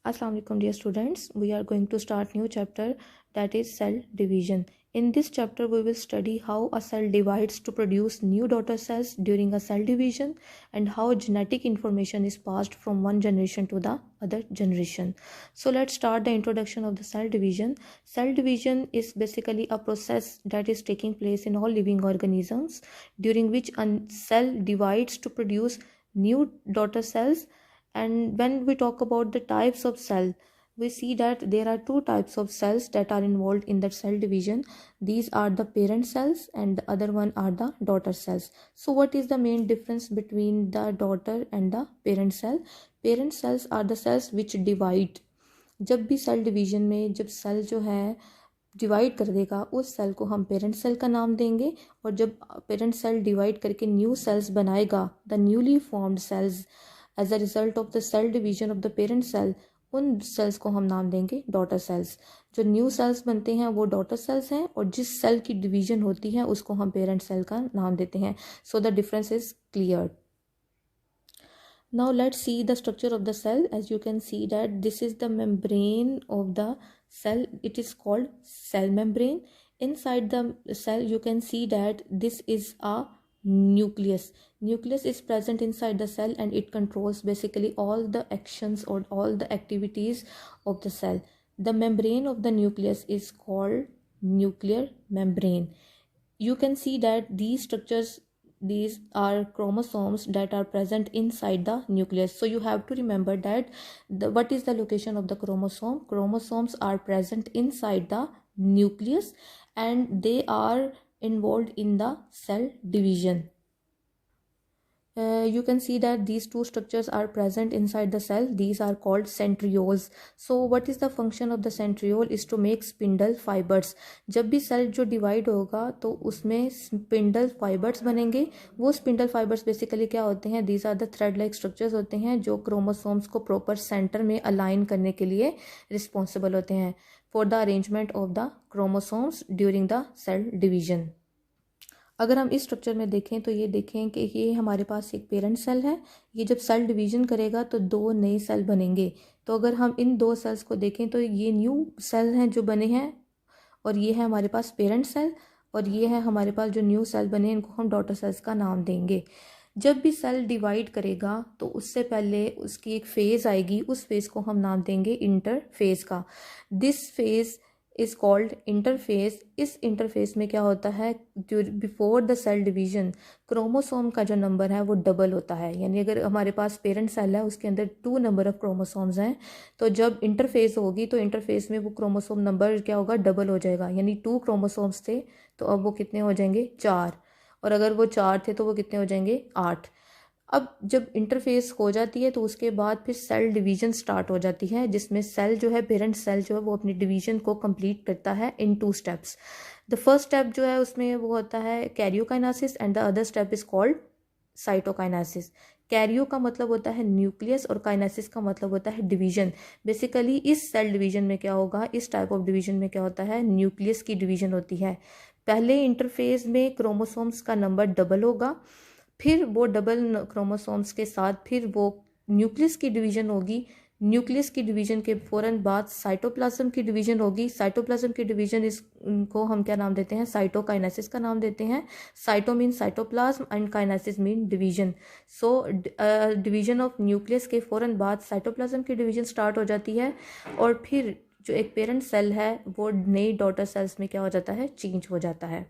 Assalamu alaikum dear students. We are going to start new chapter, that is cell division. In this chapter we will study how a cell divides to produce new daughter cells during a cell division and how genetic information is passed from one generation to the other generation. So let's start the introduction of the cell division. Cell division is basically a process that is taking place in all living organisms during which a cell divides to produce new daughter cells. And when we talk about the types of cell, we see that there are two types of cells that are involved in the cell division. These are the parent cells and the other one are the daughter cells. So what is the main difference between the daughter and the parent cell? Parent cells are the cells which divide. जब भी cell division में जब cell जो है divide कर देगा उस cell को हम पेरेंट सेल का नाम देंगे, और जब पेरेंट सेल डिवाइड करके न्यू सेल्स बनाएगा, the newly formed cells as a result of the cell division of the parent cell, उन सेल्स को हम नाम देंगे डॉटर सेल्स. जो न्यू सेल्स बनते हैं वो डॉटर सेल्स हैं, और जिस सेल की डिवीजन होती है उसको हम पेरेंट सेल का नाम देते हैं. So the difference is clear. Now let's see the structure of the cell. As you can see that this is the membrane of the cell. It is called cell membrane. Inside the cell you can see that this is a nucleus. Nucleus is present inside the cell and it controls basically all the actions or all the activities of the cell. The membrane of the nucleus is called nuclear membrane. You can see that these are chromosomes that are present inside the nucleus. So you have to remember that what is the location of the chromosome. Chromosomes are present inside the nucleus and they are involved in the cell division. You can see that these two structures are present inside the cell. These are called centrioles. So what is the function of the centriole is to make spindle fibers. जब भी cell जो divide होगा तो उसमें spindle fibres बनेंगे. वो spindle fibres basically क्या होते हैं? These are the thread like structures होते हैं जो क्रोमोसोम्स को प्रॉपर सेंटर में अलाइन करने के लिए रिस्पॉन्सिबल होते हैं for the arrangement of the chromosomes during the cell division. अगर हम इस स्ट्रक्चर में देखें तो ये देखें कि ये हमारे पास एक पेरेंट सेल है. ये जब सेल डिवीजन करेगा तो दो नए सेल बनेंगे. तो अगर हम इन दो सेल्स को देखें तो ये न्यू सेल हैं जो बने हैं, और ये है हमारे पास पेरेंट सेल, और ये है हमारे पास जो न्यू सेल बने, इनको हम डॉटर सेल्स का नाम देंगे. जब भी सेल डिवाइड करेगा तो उससे पहले उसकी एक फेज़ आएगी. उस फेज़ को हम नाम देंगे इंटरफेज का. This phase is called interphase. इस इंटरफेस में क्या होता है? Before the cell division chromosome का जो नंबर है वो डबल होता है. यानी अगर हमारे पास पेरेंट सेल है उसके अंदर 2 नंबर ऑफ क्रोमोसोम्स हैं, तो जब इंटरफेस होगी तो इंटरफेस में वो क्रोमोसोम नंबर क्या होगा? डबल हो जाएगा. यानी 2 क्रोमोसोम्स थे तो अब वो कितने हो जाएंगे? 4. और अगर वो 4 थे तो वो कितने हो जाएंगे? 8. अब जब इंटरफेस हो जाती है तो उसके बाद फिर सेल डिवीजन स्टार्ट हो जाती है, जिसमें सेल जो है पेरेंट सेल जो है वो अपनी डिवीजन को कंप्लीट करता है इन 2 स्टेप्स. द फर्स्ट स्टेप जो है उसमें वो होता है karyokinesis and the other step is called cytokinesis. Cairo का मतलब होता है न्यूक्लियस और काइनेसिस का मतलब होता है डिवीजन. बेसिकली इस सेल डिवीजन में क्या होगा? इस टाइप ऑफ डिवीजन में क्या होता है? न्यूक्लियस की डिवीजन होती है. पहले इंटरफेज में क्रोमोसोम्स का नंबर डबल होगा, फिर वो डबल क्रोमोसोम्स के साथ फिर वो न्यूक्लियस की डिवीजन होगी. न्यूक्लियस की डिवीजन के फ़ौरन बाद साइटोप्लाज्म की डिवीजन होगी. साइटोप्लाज्म की डिवीजन इनको हम क्या नाम देते हैं? साइटोकाइनेसिस का नाम देते हैं. Cyto mean cytoplasm and kinesis mean division. So division of nucleus के फ़ौरन बाद साइटोप्लाज्म की डिवीजन स्टार्ट हो जाती है, और फिर जो एक पेरेंट सेल है वो नई डॉटर सेल्स में क्या हो जाता है? चेंज हो जाता है.